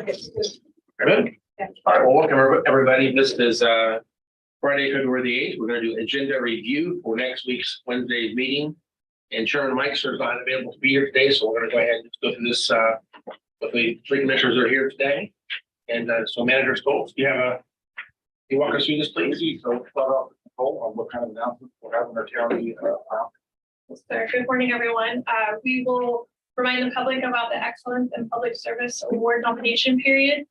Good. All right, well, welcome everybody. This is Friday, February the 8th. We're going to do agenda review for next week's Wednesday's meeting. And Chairman Mike is not available to be here today, so we're going to go ahead and go through this with the three commissioners that are here today. And so Manager Scholes, do you walk us through this, please? So start off with Nicole on what kind of announcements we're having our county. So good morning, everyone. We will remind the public about the Excellence in Public Service Award nomination period.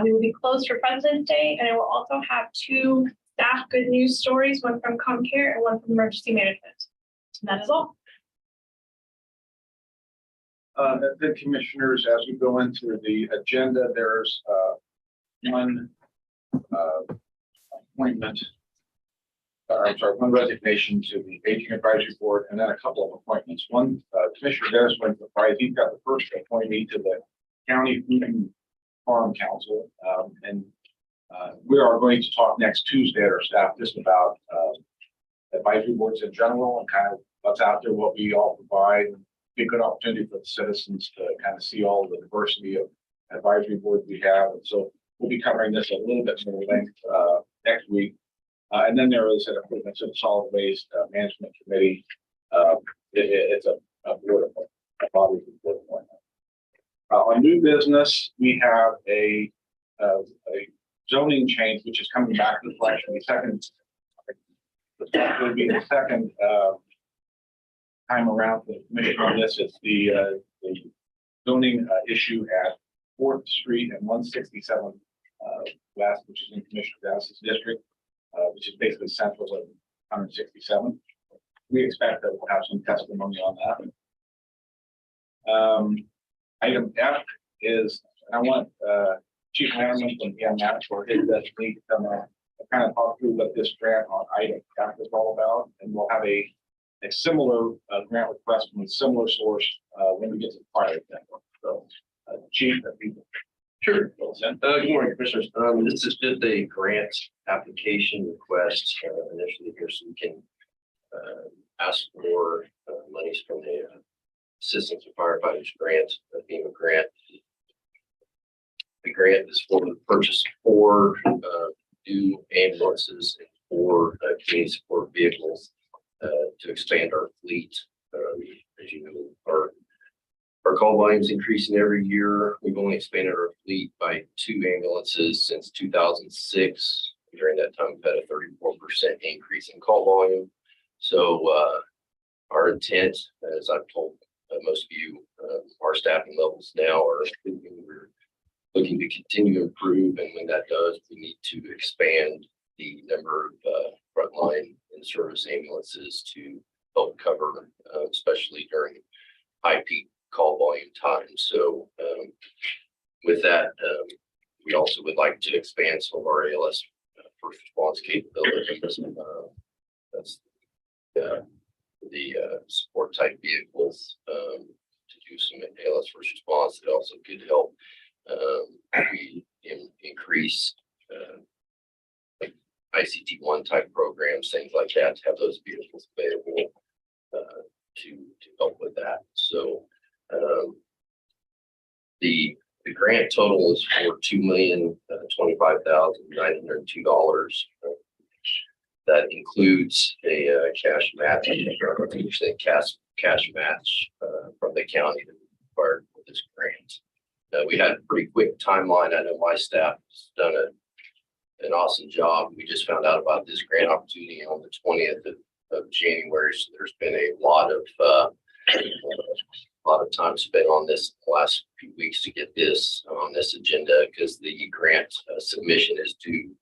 We will be closed for President's Day, and I will also have two staff good news stories, one from ComCare and one from Emergency Management. And that is all. The commissioners, as we go into the agenda, there's one appointment. One resignation to the Aging Advisory Board, and then a couple of appointments. One, Commissioner Dennis went to the prize. He's got the first appointee to the County Food and Farm Council, and we are going to talk next Tuesday at our staff just about advisory boards in general and kind of what's out there, what we all provide. Be a good opportunity for the citizens to kind of see all the diversity of advisory boards we have, and so we'll be covering this a little bit more length next week. And then there is an appointment to the Solid Waste Management Committee. It's a board appointment, a body board appointment. On new business, we have a zoning change, which is coming back to the election. Will be the second time around for the commission on this. It's the zoning issue at 4th Street and 167 West, which is in Commissioner Dennis's district. Which is basically central of 167. We expect that we'll have some testimony on that. Item F is, I want Chief Lannerman from EMS or his designee to come kind of talk through what this grant on item F is all about, and we'll have a similar grant request from a similar source when we get to the fire example. So, Chief, Sure. Good morning, Commissioners. This is just a grant application request initially here, so we can ask for monies from the Assistance of Firefighters Grant, FEMA grant. The grant is for the purchase of 4 new ambulances and 4 community support vehicles to expand our fleet. As you know, our call volume is increasing every year. We've only expanded our fleet by 2 ambulances since 2006. During that time, we've had a 34% increase in call volume. So our intent, as I've told most of you, our staffing levels now are we're looking to continue to improve. And when that does, we need to expand the number of frontline and service ambulances to help cover, especially during high peak call volume time. So with that, we also would like to expand some of our ALS first response capabilities. That's the support type vehicles to do some ALS first response. It also could help we increase like ICT-1 type programs, things like that, to have those vehicles available to help with that. So the grant total is for $2,025,902. That includes a cash match, cash match from the county that we required for this grant. We had a pretty quick timeline. I know my staff has done an awesome job. We just found out about this grant opportunity on the 20th of January. So there's been a lot of time spent on this the last few weeks to get this on this agenda, because the grant submission is due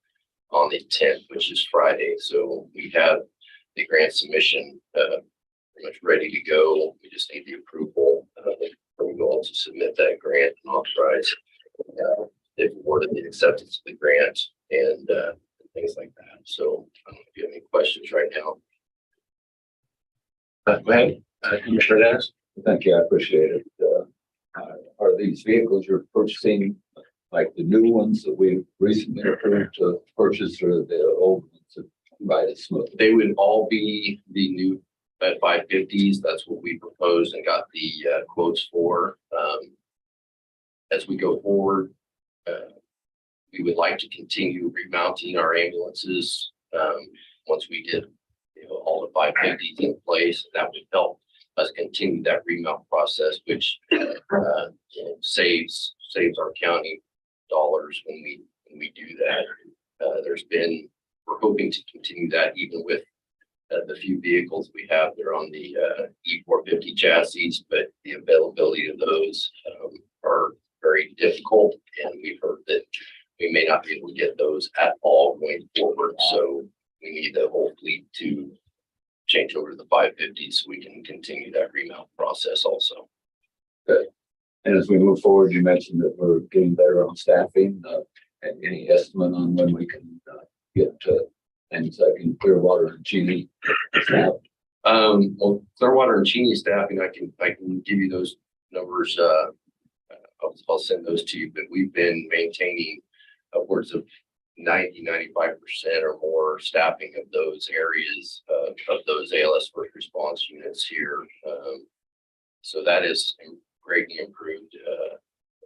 on the 10th, which is Friday. So we have the grant submission pretty much ready to go. We just need the approval from you all to submit that grant and authorize if awarded the acceptance of the grant and things like that. So I don't know if you have any questions right now. Go ahead, Commissioner Dennis. Thank you. I appreciate it. Are these vehicles you're purchasing like the new ones that we recently approved to purchase, or the old ones that ride it smoothly? They would all be the new 550s. That's what we proposed and got the quotes for. As we go forward, we would like to continue remounting our ambulances, once we get, all the 550s in place. That would help us continue that remount process, which, saves our county dollars when we do that. We're hoping to continue that even with the few vehicles we have. They're on the E450 chassis, but the availability of those are very difficult, and we've heard that we may not be able to get those at all going forward. So we need the whole fleet to change over to the 550 so we can continue that remount process also. And as we move forward, you mentioned that we're getting better on staffing, and any estimate on when we can get to things like in Clearwater and Cheney staff? Well, Clearwater and Cheney staffing, I can give you those numbers. I'll send those to you, but we've been maintaining upwards of 95% or more staffing of those areas, of those ALS first response units here. So that is greatly improved. At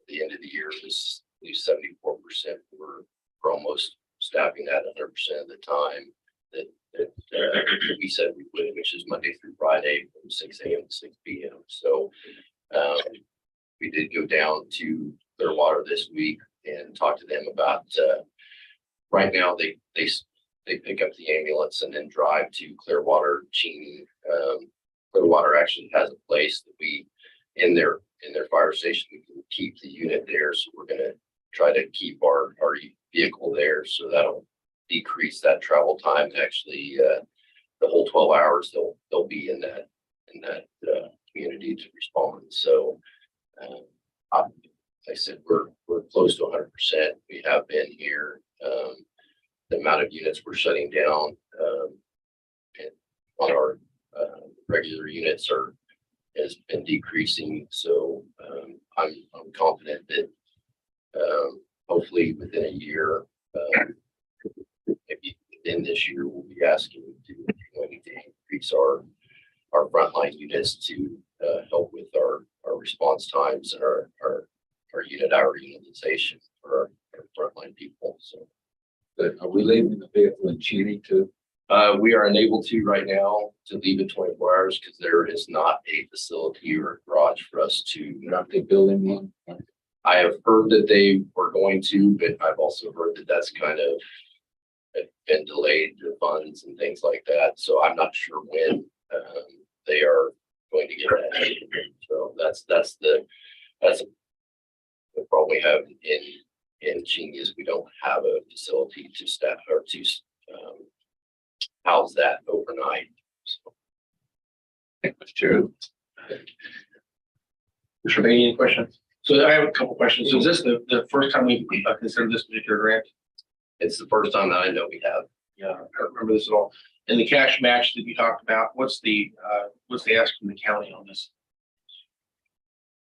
the end of the year, it was at least 74%. We're almost staffing at 100% of the time that we said we would, which is Monday through Friday from 6 a.m. to 6 p.m. So we did go down to Clearwater this week and talk to them about, right now they pick up the ambulance and then drive to Clearwater, Cheney. Clearwater actually has a place that in their fire station, we can keep the unit there. So we're going to try to keep our vehicle there. So that'll decrease that travel time. Actually, the whole 12 hours they'll be in that community to respond. So like I said, we're close to 100%. We have been here. The amount of units we're shutting down and on our regular units has been decreasing. So I'm confident that hopefully within a year, maybe within this year, we'll be asking to increase our frontline units to help with our response times and our unit hour utilization for our frontline people. So, But are we leaving the vehicle in Cheney too? we are unable to right now to leave it 24 hours because there is not a facility or a garage for us to. Aren't they building one? I have heard that they were going to, but I've also heard that that's kind of been delayed, the funds and things like that. So I'm not sure when they are going to get that. So that's the problem we have in Cheney is we don't have a facility to staff or to house that overnight. So. That's true. Mr. Bailey, any questions? So I have a couple questions. So is this the first time we considered this particular grant? It's the first time that I know we have. Yeah, I don't remember this at all. And the cash match that you talked about, what's the ask from the county on this?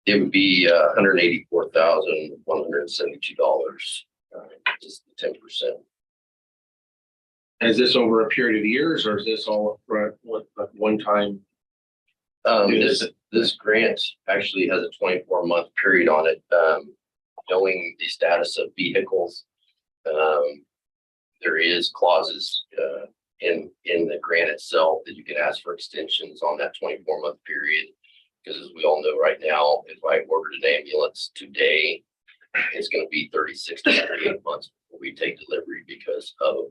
It would be $184,172, just 10%. And is this over a period of years or is this all one time? This grant actually has a 24-month period on it. Knowing the status of vehicles, there is clauses in the grant itself that you can ask for extensions on that 24-month period. Because as we all know right now, if I ordered an ambulance today, it's going to be 36 to 38 months before we take delivery because of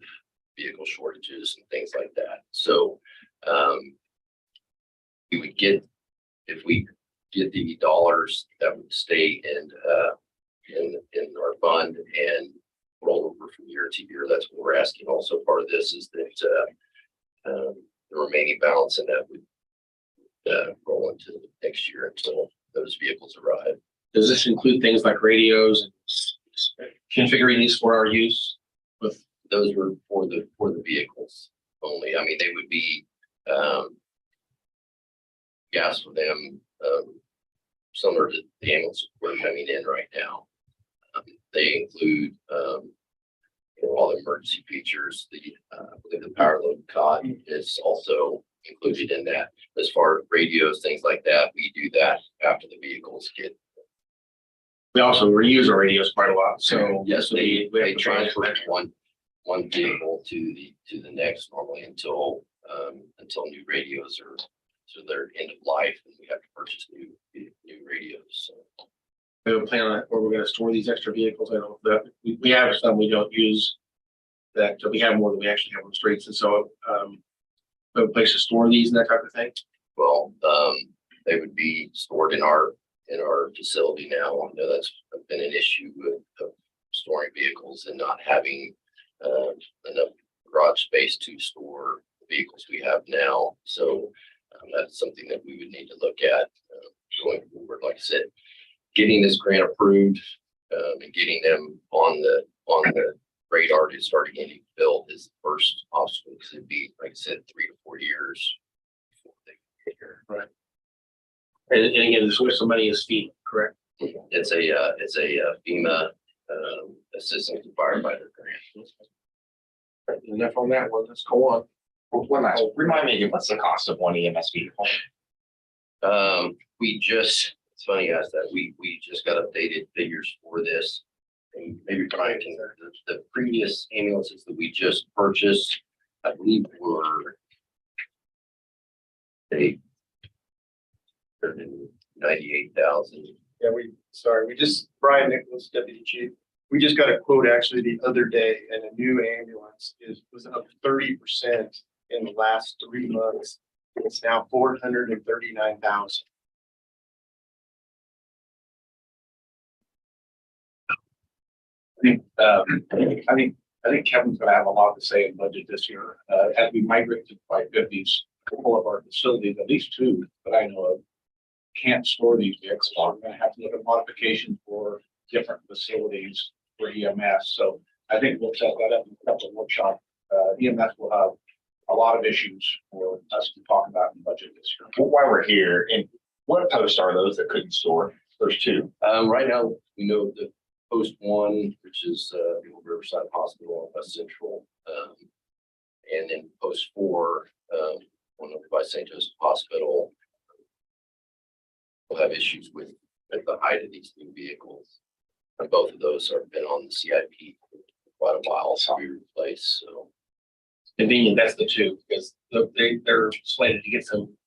vehicle shortages and things like that. So we would get, if we get the dollars that would stay in our fund and roll over from year to year. That's what we're asking. Also, part of this is that the remaining balance in that would roll into next year until those vehicles arrive. Does this include things like radios and configuring these for our use? With Those were for the vehicles only. I mean, they would be gas for them, similar to the ambulance we're coming in right now. They include all the emergency features. I believe the power load cot is also included in that. As far as radios, things like that, we do that after the vehicles get We also reuse our radios quite a lot, so. Yes, they we have to transfer one vehicle to the next normally until new radios are, so they're end of life and we have to purchase new radios, so. We have a plan on where we're gonna store these extra vehicles. I don't, that, we have some we don't use. That we have more than we actually have on the streets, and so, we have a place to store these and that type of thing. Well, they would be stored in our facility now. I know that's been an issue with storing vehicles and not having enough garage space to store the vehicles we have now. So that's something that we would need to look at going forward. Like I said, getting this grant approved and getting them on the radar to start getting built is the first obstacle, because it'd be, like I said, 3 to 4 years before they get here. Right. And again, the source of money is FEMA, correct? It's a FEMA assistant firefighter grant. Enough on that one. Let's go on. One last, remind me again, what's the cost of one EMS vehicle? It's funny you asked that. We just got updated figures for this. And maybe Brian can, the previous ambulances that we just purchased, I believe were 98,000. Yeah, Brian Nicholas, Deputy Chief. We just got a quote actually the other day, and a new ambulance was up 30% in the last 3 months. It's now 439,000. I think Kevin's gonna have a lot to say in budget this year, as we migrate to the 550s. A couple of our facilities, at least 2 that I know of, can't store these vehicles. So we're gonna have to look at modifications for different facilities for EMS. So I think we'll set that up in a couple of workshops. EMS will have a lot of issues for us to talk about in budget this year. Well, while we're here, and what posts are those that couldn't store? There's 2. Right now, we know the post 1, which is Riverside Hospital, West Central, and then post 4, one over by St. Joseph Hospital. We'll have issues with the height of these new vehicles. And both of those have been on the CIP for quite a while, so we replaced. So Convenient, that's the 2, because they're slated to get some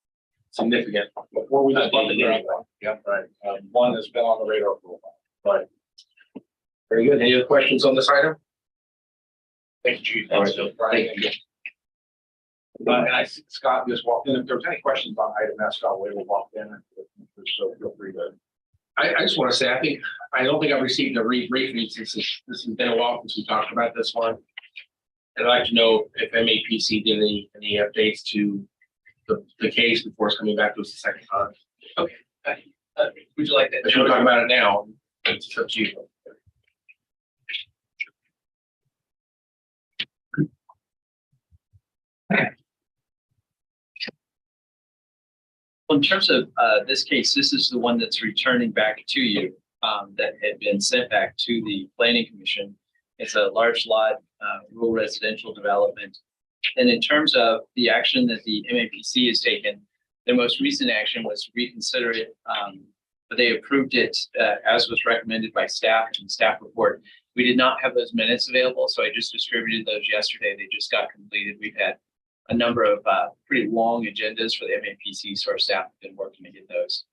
significant. Before we just bought the Yeah. grant one. Yeah, right. One has been on the radar for a while. Right. Very good. Any other questions on this item? Thank you, Chief. All right, Thank you. And I see Scott just walked in. If there's any questions on item S, Scott Wade will walk in. So feel free to. I just want to say, I don't think I've received a rebriefing since this has been a while since we talked about this one. And I'd like to know if MAPC did any updates to the case before it's coming back to us the second time. okay, would you like that? But you want to talk about it now? It's up to you. Well, in terms of this case, this is the one that's returning back to you that had been sent back to the planning commission. It's a large lot, rural residential development. And in terms of the action that the MAPC has taken, the most recent action was to reconsider it. But they approved it as was recommended by staff and staff report. We did not have those minutes available, so I just distributed those yesterday. They just got completed. We've had a number of pretty long agendas for the MAPC, so our staff have been working to get those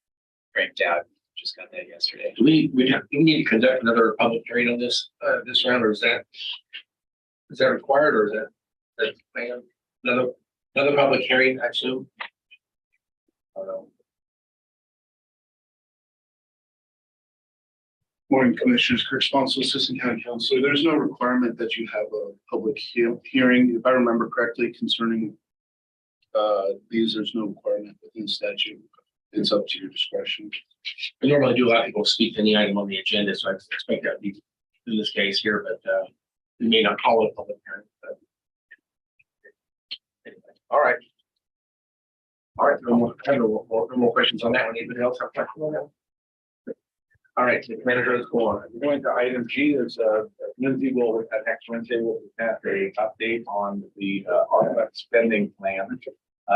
cranked out. Just got that yesterday. Do we need to conduct another public hearing on this this round, or is that required, or is that planned? Another public hearing, I assume? I don't know. Morning, Commissioners. Kirk Sponsel, Assistant County Councilor. There's no requirement that you have a public hearing. If I remember correctly, concerning these, there's no requirement within statute. It's up to your discretion. We normally do allow people to speak to any item on the agenda, so I expect that to be in this case here, but we may not call it a public hearing. But anyway. All right. No more questions on that one. Anybody else have questions on that? All right, the manager, let's go on. We're going to item G. There's Lindsay will at next Wednesday will have a update on the ARPA spending plan.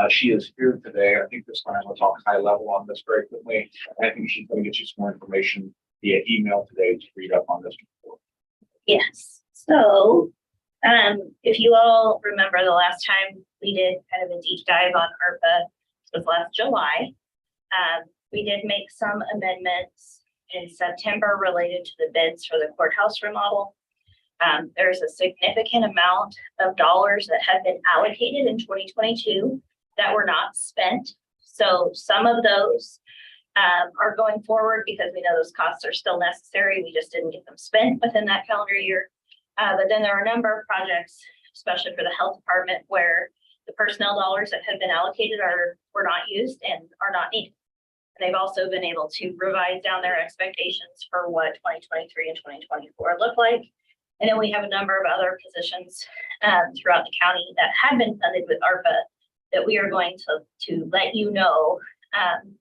She is here today. I think this time we'll talk high level on this very quickly. I think she's going to get you some more information via email today to read up on this report. Yes, so, if you all remember the last time we did kind of a deep dive on ARPA was last July. We did make some amendments in September related to the bids for the courthouse remodel. There's a significant amount of dollars that had been allocated in 2022 that were not spent. So some of those are going forward because we know those costs are still necessary. We just didn't get them spent within that calendar year. But then there are a number of projects, especially for the health department, where the personnel dollars that have been allocated were not used and are not needed. And they've also been able to revise down their expectations for what 2023 and 2024 look like. And then we have a number of other positions throughout the county that have been funded with ARPA that we are going to let you know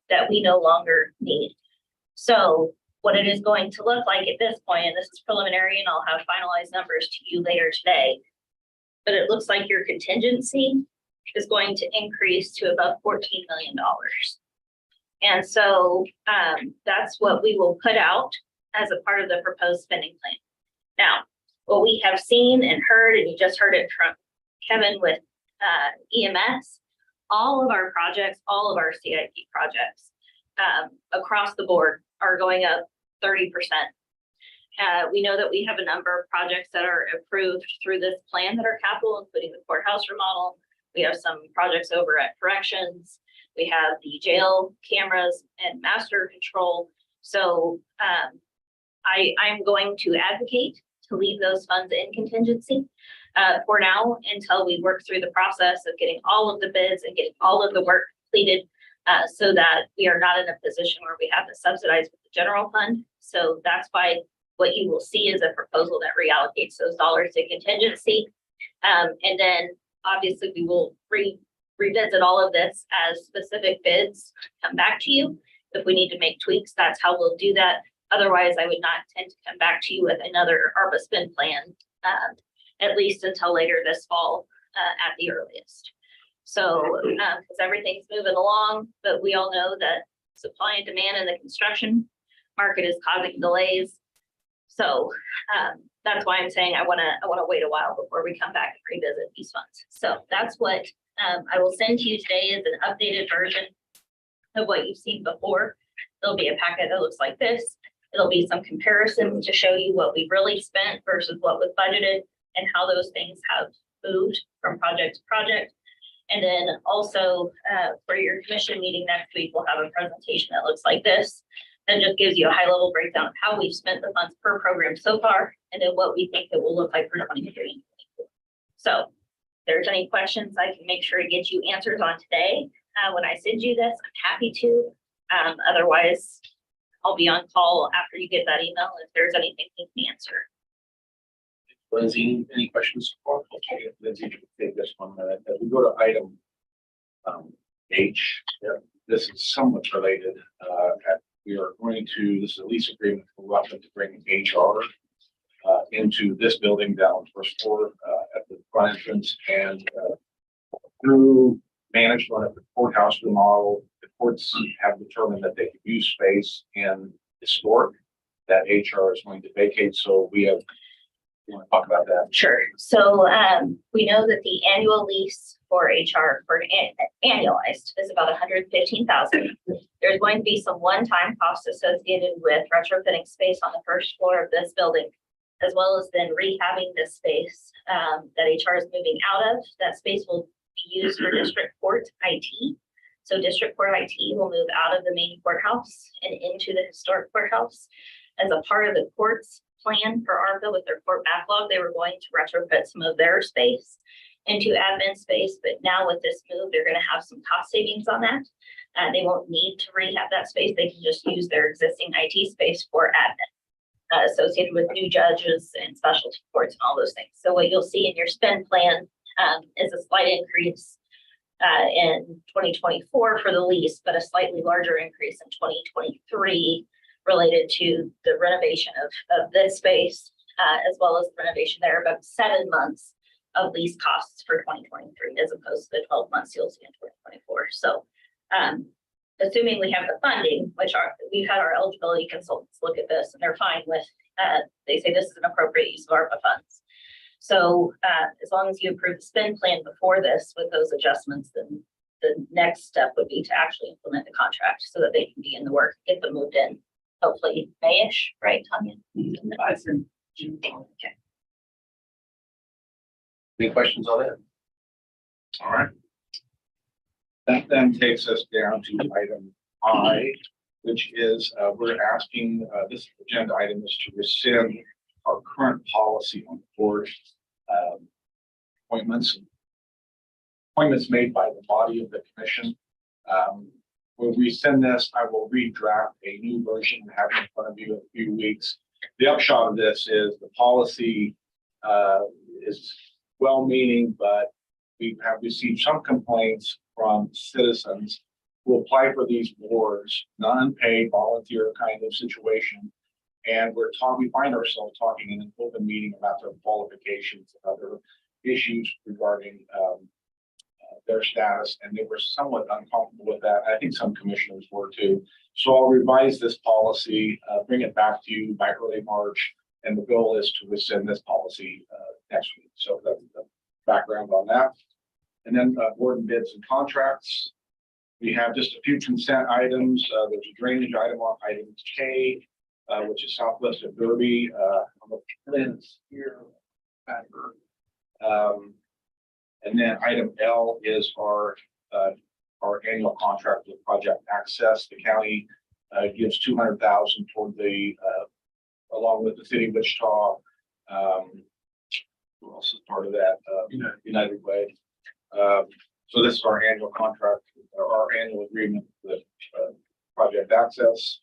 that we no longer need. So what it is going to look like at this point, and this is preliminary, and I'll have finalized numbers to you later today, but it looks like your contingency is going to increase to about $14 million. And so that's what we will put out as a part of the proposed spending plan. Now, what we have seen and heard, and you just heard it from Kevin with EMS, all of our projects, all of our CIP projects across the board are going up 30%. We know that we have a number of projects that are approved through this plan that are capital, including the courthouse remodel. We have some projects over at corrections. We have the jail cameras and master control. So I'm going to advocate to leave those funds in contingency for now until we work through the process of getting all of the bids and getting all of the work completed so that we are not in a position where we have to subsidize with the general fund. So that's why what you will see is a proposal that reallocates those dollars to contingency. And then obviously we will revisit all of this as specific bids come back to you. If we need to make tweaks, that's how we'll do that. Otherwise, I would not intend to come back to you with another ARPA spend plan, at least until later this fall at the earliest. So, because everything's moving along, but we all know that supply and demand in the construction market is causing delays. So that's why I'm saying I want to wait a while before we come back and revisit these funds. So that's what I will send to you today is an updated version of what you've seen before. There'll be a packet that looks like this. It'll be some comparisons to show you what we really spent versus what was budgeted and how those things have moved from project to project. And then also for your commission meeting next week, we'll have a presentation that looks like this. That just gives you a high level breakdown of how we've spent the funds per program so far, and then what we think it will look like for 23 and 24. So if there's any questions, I can make sure to get you answers on today. When I send you this, I'm happy to. Otherwise, I'll be on call after you get that email if there's anything you can answer. Lindsay, any questions? Okay, Lindsay, you can take this one. As we go to item H, this is somewhat related. We are going to, this is a lease agreement for Rutland to bring HR into this building down first floor at the front entrance, and through management of the courthouse remodel, the courts have determined that they can use space in historic that HR is going to vacate. So we have, you want to talk about that? Sure. So we know that the annual lease for HR for annualized is about $115,000. There's going to be some one-time costs associated with retrofitting space on the first floor of this building, as well as then rehabbing this space that HR is moving out of. That space will be used for district court IT. So district court IT will move out of the main courthouse and into the historic courthouse. As a part of the court's plan for ARPA with their court backlog, they were going to retrofit some of their space into admin space, but now with this move, they're going to have some cost savings on that. They won't need to rehab that space. They can just use their existing IT space for admin associated with new judges and specialty courts and all those things. So what you'll see in your spend plan is a slight increase in 2024 for the lease, but a slightly larger increase in 2023 related to the renovation of this space, as well as the renovation there, about 7 months of lease costs for 2023, as opposed to the 12 months you'll see in 2024. So assuming we have the funding, we've had our eligibility consultants look at this and they're fine with, they say this is an appropriate use of ARPA funds. So as long as you approve the spend plan before this with those adjustments, then the next step would be to actually implement the contract so that they can be in the work, get them moved in, hopefully May-ish, right, Tanya? Okay. Any questions on that? All right. That then takes us down to item I, which is, we're asking, this agenda item is to rescind our current policy on board appointments. Appointments made by the body of the commission. When we send this, I will redraft a new version and have it in front of you in a few weeks. The upshot of this is the policy is well-meaning, but we have received some complaints from citizens who apply for these boards, non-paid volunteer kind of situation. And we find ourselves talking in an open meeting about their qualifications and other issues regarding their status, and they were somewhat uncomfortable with that. I think some commissioners were too. So I'll revise this policy, bring it back to you by early March, and the goal is to rescind this policy next week. So that's the background on that. And then board and bids and contracts. We have just a few consent items. There's a drainage item on item K, which is southwest of Derby. On the plans here. And then item L is our annual contract with Project Access. The county gives $200,000 toward the, along with the city of Wichita. Who else is part of that? United Way. So this is our annual contract, or our annual agreement with Project Access.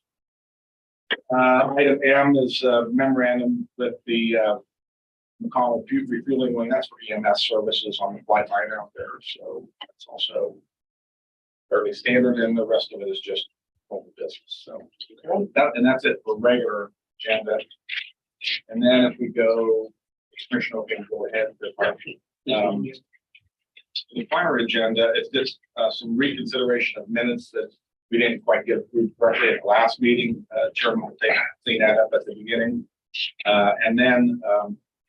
Item M is a memorandum with the McConnell refueling wing. That's for EMS services on the flight line out there. So it's also fairly standard, and the rest of it is just home business. So that's it for regular agenda. And then if we go, Commissioner can go ahead. The final agenda is just some reconsideration of minutes that we didn't quite get approved correctly at the last meeting. Chairman will clean that up at the beginning. And then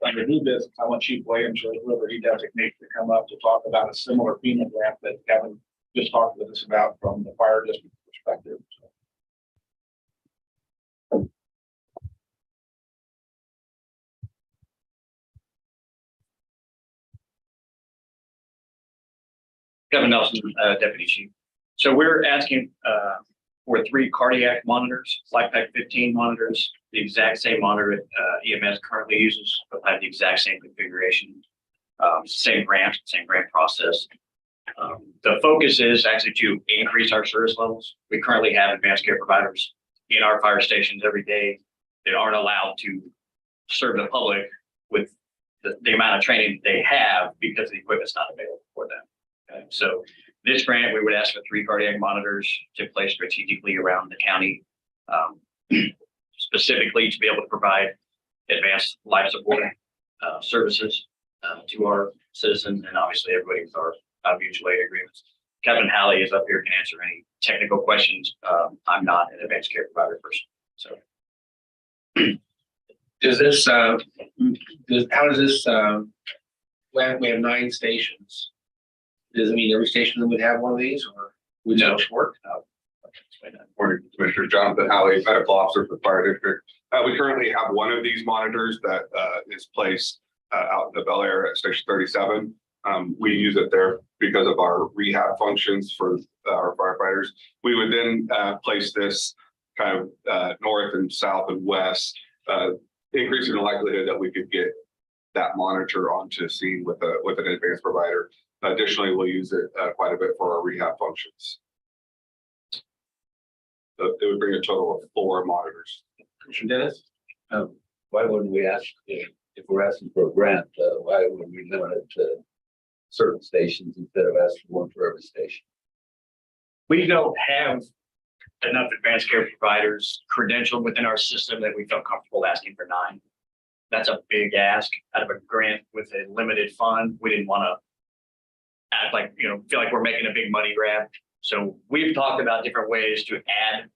under new business, I want Chief Williams or whoever he designates to come up to talk about a similar FEMA grant that Kevin just talked with us about from the fire district perspective. Kevin Nelson, Deputy Chief. So we're asking for 3 cardiac monitors, LifePak 15 monitors, the exact same monitor EMS currently uses, but have the exact same configuration, same grant process. The focus is actually to increase our service levels. We currently have advanced care providers in our fire stations every day that aren't allowed to serve the public with the amount of training they have because the equipment's not available for them. Okay. So this grant, we would ask for 3 cardiac monitors to place strategically around the county, specifically to be able to provide advanced life support services to our citizens, and obviously everybody with our mutual aid agreements. Kevin Halley is up here, can answer any technical questions. I'm not an advanced care provider person. So Does this, how does this, we have 9 stations. Does it mean every station would have one of these, or would No. it work? Morning, Commissioner Jonathan Halley, Medical Officer for the Fire District. We currently have one of these monitors that is placed out in the Bel Air at Station 37. We use it there because of our rehab functions for our firefighters. We would then place this kind of north and south and west, increasing the likelihood that we could get that monitor onto scene with an advanced provider. Additionally, we'll use it quite a bit for our rehab functions. So it would bring a total of 4 monitors. Commissioner Dennis? Why wouldn't we ask, if we're asking for a grant, why would we limit it to certain stations instead of asking one for every station? we don't have enough advanced care providers credentialed within our system that we felt comfortable asking for 9. That's a big ask out of a grant with a limited fund. We didn't want to act like, feel like we're making a big money grab. So we've talked about different ways to add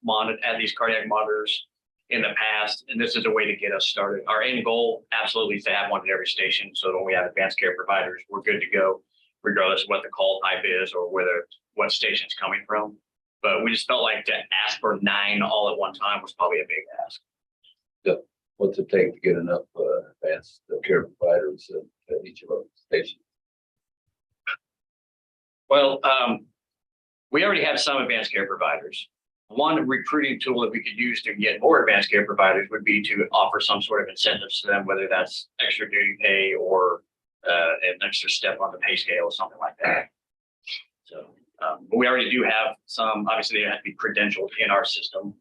these cardiac monitors in the past, and this is a way to get us started. Our end goal absolutely is to have one at every station, so that when we have advanced care providers, we're good to go, regardless of what the call type is or what station it's coming from. But we just felt like to ask for 9 all at one time was probably a big ask. What's it take to get enough advanced care providers at each of our stations? Well, we already have some advanced care providers. One recruiting tool that we could use to get more advanced care providers would be to offer some sort of incentives to them, whether that's extra duty pay or an extra step on the pay scale or something like that. So but we already do have some, obviously they have to be credentialed in our system.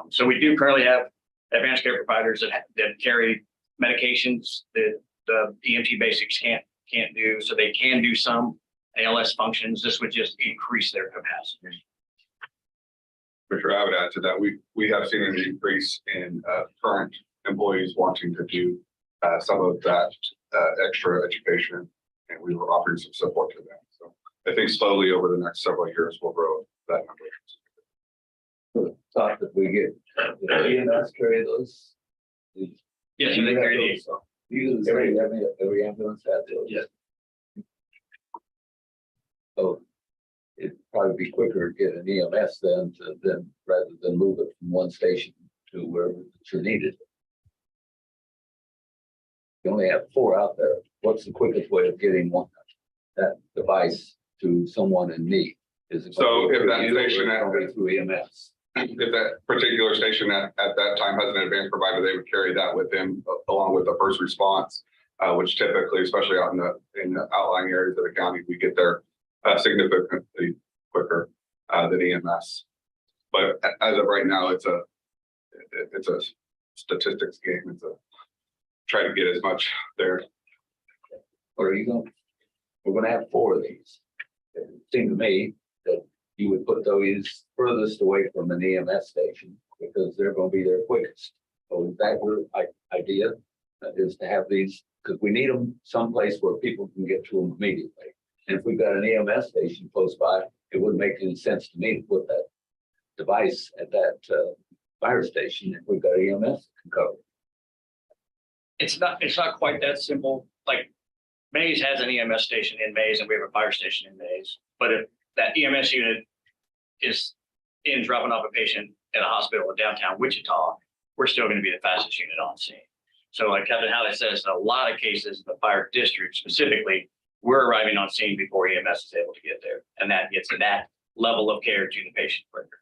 So we do currently have advanced care providers that carry medications that the EMT basics can't do. So they can do some ALS functions. This would just increase their capacity. For sure, I would add to that. We have seen an increase in current employees wanting to do some of that extra education, and we were offering some support to them. So I think slowly over the next several years, we'll grow that number. Thought that we get, EMS carry those? Yes, so they carry these. Every ambulance has those? Yes. So it'd probably be quicker to get an EMS than rather than move it from one station to wherever it's needed. You only have 4 out there. What's the quickest way of getting that device to someone in need? Is it So if that gonna be through you or station is it at- gonna be through EMS? If that particular station at that time has an advanced provider, they would carry that with them along with the first response, which typically, especially out in the outlying areas of the county, we get there significantly quicker than EMS. But as of right now, it's a statistics game. It's a try to get as much there. Or are you going, we're gonna have 4 of these. It seemed to me that you would put those furthest away from an EMS station because they're gonna be there quickest. So is that your idea, is to have these, because we need them someplace where people can get to them immediately. And if we've got an EMS station close by, it wouldn't make any sense to me to put that device at that fire station if we've got EMS to cover. It's not quite that simple. Like Mays has an EMS station in Mays and we have a fire station in Mays. But if that EMS unit is in dropping off a patient at a hospital in downtown Wichita, we're still going to be the fastest unit on scene. So like Captain Halley says, in a lot of cases, the fire district specifically, we're arriving on scene before EMS is able to get there. And that gets that level of care to the patient quicker.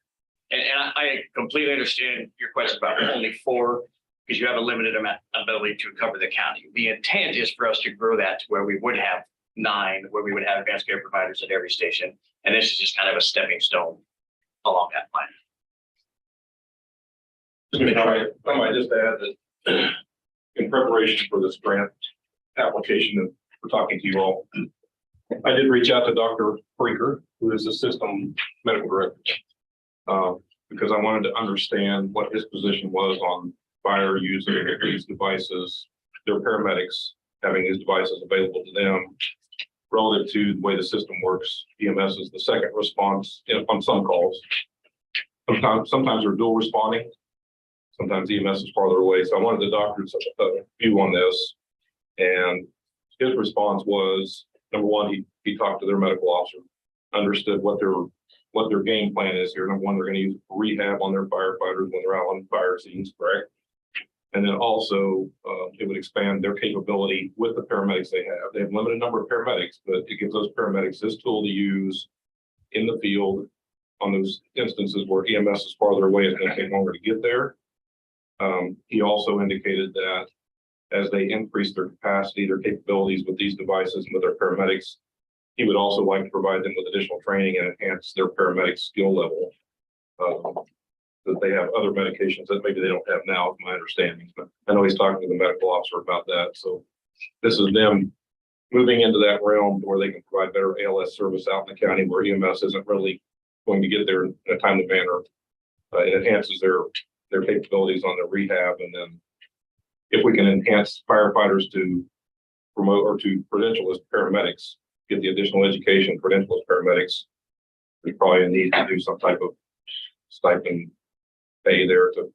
And I completely understand your question about only 4, because you have a limited ability to cover the county. The intent is for us to grow that to where we would have 9, where we would have advanced care providers at every station. And this is just kind of a stepping stone along that plan. I might just add that in preparation for this grant application that we're talking to you all, I did reach out to Dr. Brinker, who is the system medical director, because I wanted to understand what his position was on fire using these devices, their paramedics having these devices available to them relative to the way the system works. EMS is the second response on some calls. Sometimes they're dual responding. Sometimes EMS is farther away. So I wanted the doctor's view on this. And his response was, number one, he talked to their medical officer, understood what their game plan is here. Number one, they're going to use rehab on their firefighters when they're out on fire scenes, correct? And then also it would expand their capability with the paramedics they have. They have a limited number of paramedics, but it gives those paramedics this tool to use in the field on those instances where EMS is farther away, it's going to take longer to get there. He also indicated that as they increase their capacity, their capabilities with these devices and with their paramedics, he would also like to provide them with additional training and enhance their paramedic skill level. That they have other medications that maybe they don't have now, is my understanding. But I know he's talking to the medical officer about that. So this is them moving into that realm where they can provide better ALS service out in the county where EMS isn't really going to get there in a timely manner. It enhances their capabilities on their rehab. And then if we can enhance firefighters to promote or to credential as paramedics, get the additional education, credential as paramedics, we probably need to do some type of stipend pay there to.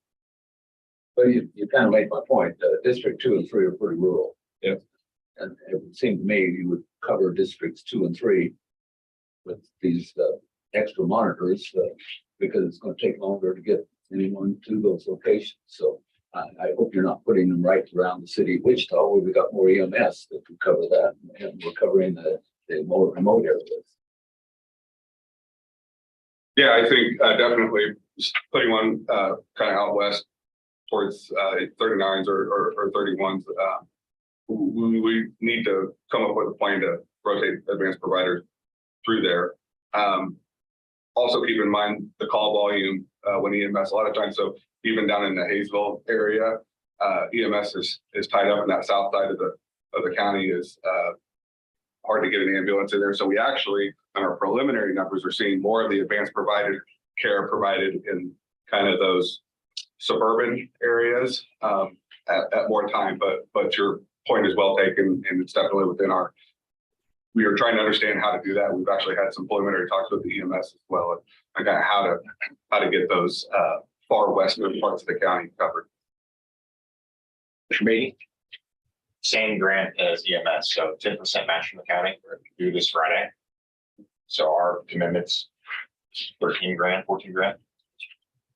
But you kind of made my point. District 2 and 3 are pretty rural. Yep. And it would seem to me you would cover districts 2 and 3 with these extra monitors because it's going to take longer to get anyone to those locations. So I hope you're not putting them right around the city of Wichita where we got more EMS that could cover that, and we're covering the more remote areas. Yeah, I think definitely putting one kind of out west towards 39s or 31s. We need to come up with a plan to rotate advanced providers through there. Also keep in mind the call volume when EMS, a lot of times, so even down in the Hayesville area, EMS is tied up in that south side of the county is hard to get an ambulance in there. So we actually, on our preliminary numbers, are seeing more of the advanced provided care provided in kind of those suburban areas at more time. But your point is well taken, and it's definitely within our. We are trying to understand how to do that. We've actually had some preliminary talks with the EMS as well, and kind of how to get those far western parts of the county covered. Mr. Beatty? Same grant as EMS, so 10% match from the county. We're due this Friday. So our commitments, 13 grand, 14 grand.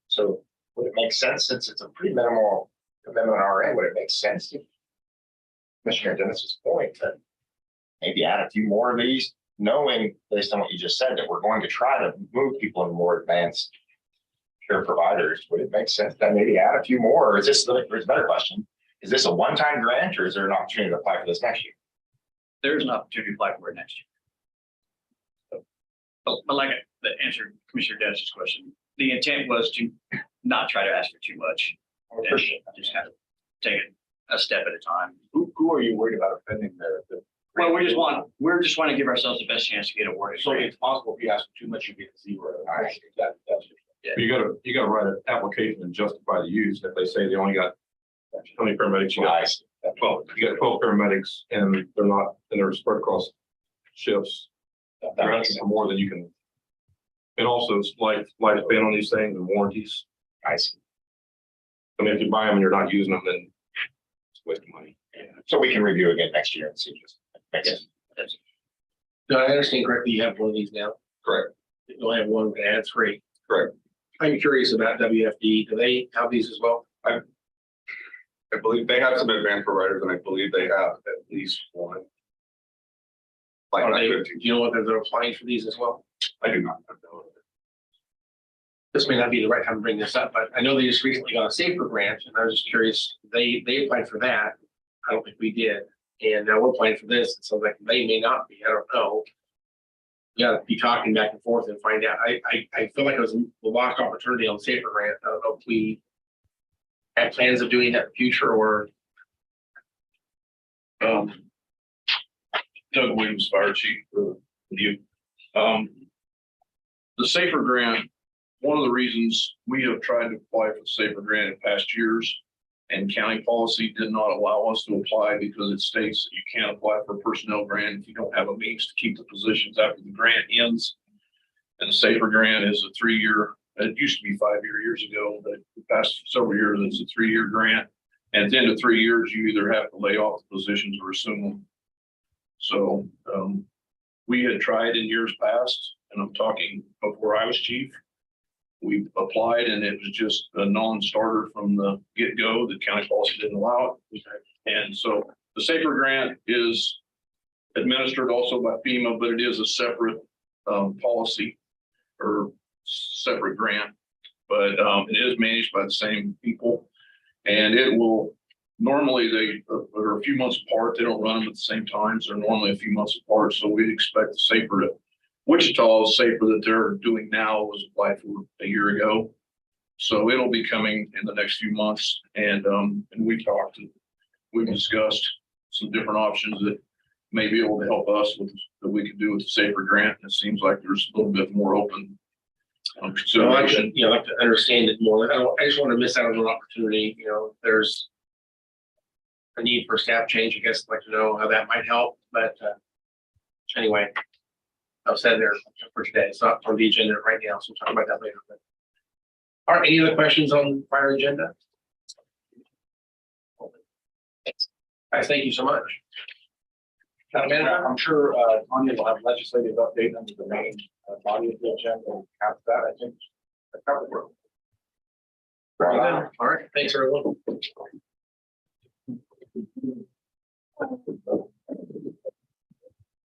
So would it make sense, since it's a pretty minimal commitment on our end, would it make sense to Commissioner Dennis's point that maybe add a few more of these, knowing based on what you just said, that we're going to try to move people in more advanced care providers? Would it make sense that maybe add a few more? Or is this, there's a better question. Is this a one-time grant, or is there an opportunity to apply for this next year? There's an opportunity to apply for it next year. But like I answered Commissioner Dennis's question, the intent was to not try to ask for too much. I appreciate that. Just kind of take it a step at a time. Who are you worried about offending there? Well, we just want to give ourselves the best chance to get awarded. So it's possible if you ask for too much, you get 0. Right. That's You gotta write an application and justify the use. If they say they only got how many paramedics, you got Nice. 12. You got 12 paramedics, and they're not, and they're spread across shifts. That You're makes asking sense. for more than you can. And also, it's lifespan on these things and warranties. I see. I mean, if you buy them and you're not using them, then it's a waste of money. So we can review again next year and see. Just makes sense. No, I understand correctly. You have one of these now. Correct. You only have one to add 3. Correct. I'm curious about WFD. Do they have these as well? I believe they have some advanced providers, and I believe they have at least one. Like, Are I they, could- do you know whether they're applying for these as well? I do not know. This may not be the right time to bring this up, but I know they just recently got a safer grant, and I was just curious, they applied for that. I don't think we did, and now we're applying for this, and so like they may not be, I don't know. We gotta be talking back and forth and find out. I feel like it was a lost opportunity on safer grant. I don't know if we have plans of doing that in the future, or Doug Williams, Fire Chief, with you. The Safer Grant, one of the reasons we have tried to apply for the Safer Grant in past years, and county policy did not allow us to apply because it states that you can't apply for a personnel grant if you don't have a means to keep the positions after the grant ends. And the Safer Grant is a 3-year, it used to be 5-year years ago, but the past several years, it's a 3-year grant. And at the end of 3 years, you either have to lay off the positions or assume them. So we had tried in years past, and I'm talking before I was chief. We applied and it was just a non-starter from the get-go. The county policy didn't allow it. And so the Safer Grant is administered also by FEMA, but it is a separate policy or separate grant. But it is managed by the same people, and it will normally they are a few months apart. They don't run them at the same times. They're normally a few months apart. So we'd expect the safer to Wichita's safer that they're doing now was applied for a year ago. So it'll be coming in the next few months. And we talked and we've discussed some different options that may be able to help us with that we could do with the safer grant. And it seems like there's a little bit more open so I consideration. should, I'd like to understand it more. I just want to miss out on an opportunity. There's a need for staff change. I guess I'd like to know how that might help. But anyway, I'll send there for today. It's not on the agenda right now, so we'll talk about that later. But all right, any other questions on prior agenda? Guys, thank you so much. Town manager? I'm sure, Tanya will have legislative update under the main body of the agenda. After that, I think. I covered it. All right, thanks everyone.